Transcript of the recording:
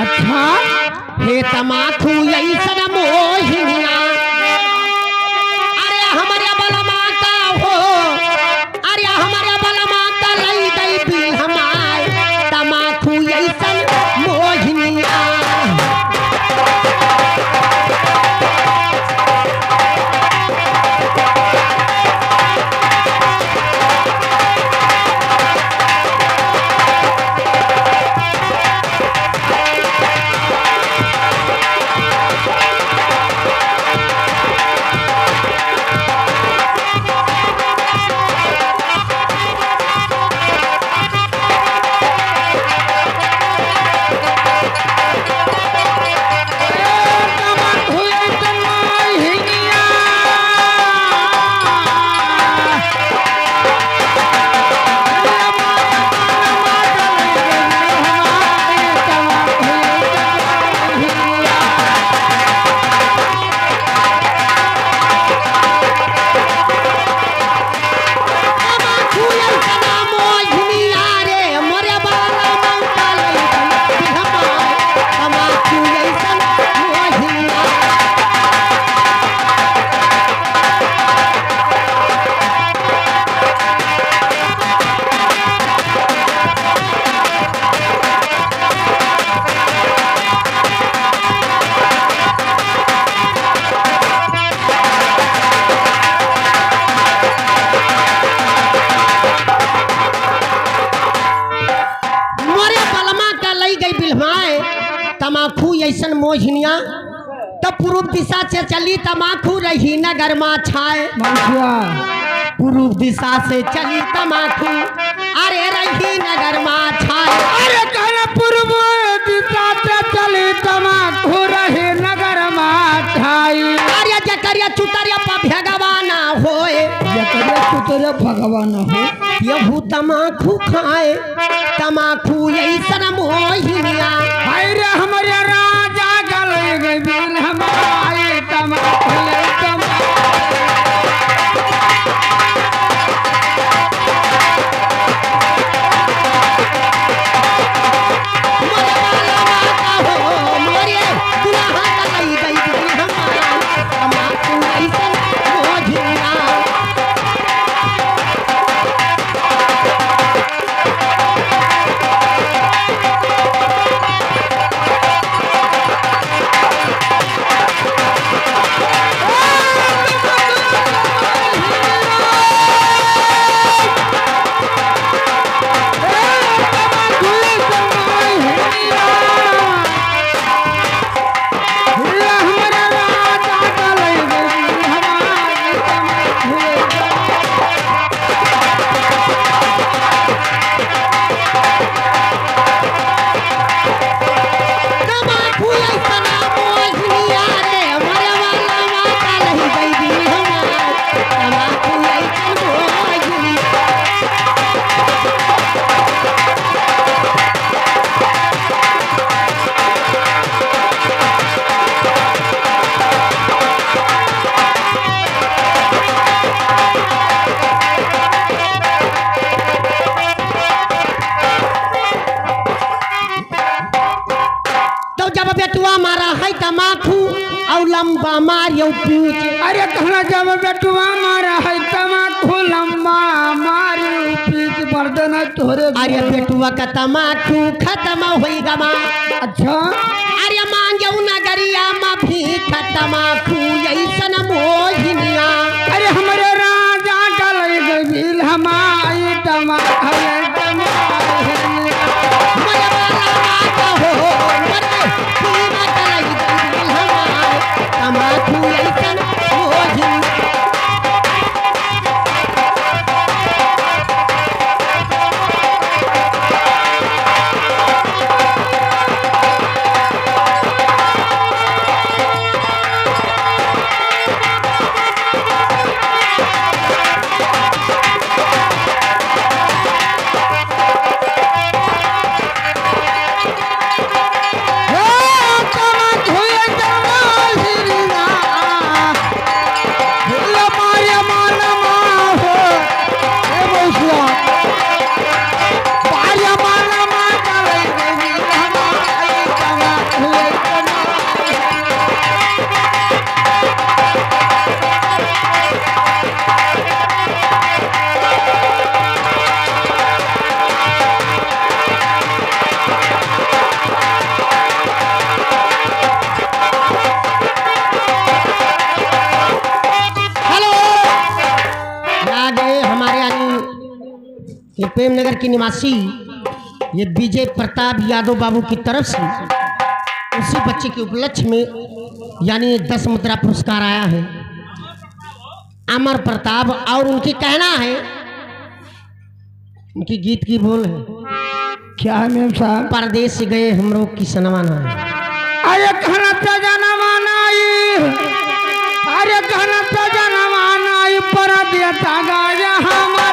अच्छा हे तमाकू ऐसन मोहिनिया अरे हमारे बल माता हो अरे हमारे बल माता लई गई भी हमारे तमाकू ऐसन मोहिनिया तमाकू ऐसन मोहिनिया तब पूर्व दिशा से चली तमाकू रही नगर में छाए पूर्व दिशा से चली तमाकू अरे रही नगर में छाए अरे कहना पूर्व दिशा से चली तमाकू रही नगर में छाई अरे जकरिया चुतरिया पर भगवाना होए जकरिया चुतरिया भगवान हो यहू तमाकू खाए तमाकू ऐसन मोहिनिया हाय रे हमारे राजा गले गए हमारे तमाकू बेटुआ मारा है तमाकू और लंबा मारियो पीछ अरे कहना जब बेटुआ मारा है तमाकू लंबा मारियो पीछ बर्दन तोरे अरे बेटुआ का तमाकू खत्म होई गमा अच्छा अरे मांगे नगरिया में भी तमाकू ऐसन मोहिनिया अरे हमारे राजा गले गईल हमारी तमाकू प्रेमनगर के निवासी ये विजय प्रताप यादव बाबू की तरफ से उसी बच्चे के उपलक्ष्य में यानी 10 मुद्रा पुरस्कार आया है अमर प्रताप। और उनकी कहना है, उनकी गीत की बोल है, क्या है मेम साहब? परदेश से गए हम लोग की सनवाना है। अरे घर पे जनमाना अरे घर पे जनमाना पर देता गाया हमारा